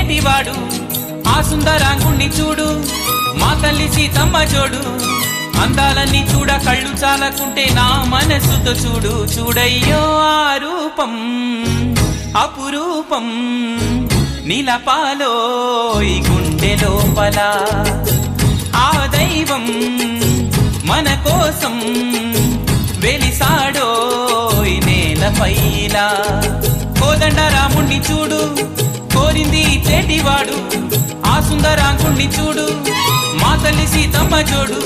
చేటివాడు ఆ సుందరాంగుణ్ణి చూడు మా తల్లి సీతమ్మ జోడు అందాలన్నీ చూడ కళ్ళు చాలకుంటే నా మనసుతో చూడు చూడయ్యో ఆ రూపం అపురూపం నిలపాలో ఈ గుండె లోపల ఆ దైవం మన కోసం వెలిసాడో ఈ నేలపైన కోదండ రాముణ్ణి చూడు కోరింది చేటివాడు ఆ సుందరాంగుణ్ణి చూడు మా తల్లి సీతమ్మ జోడు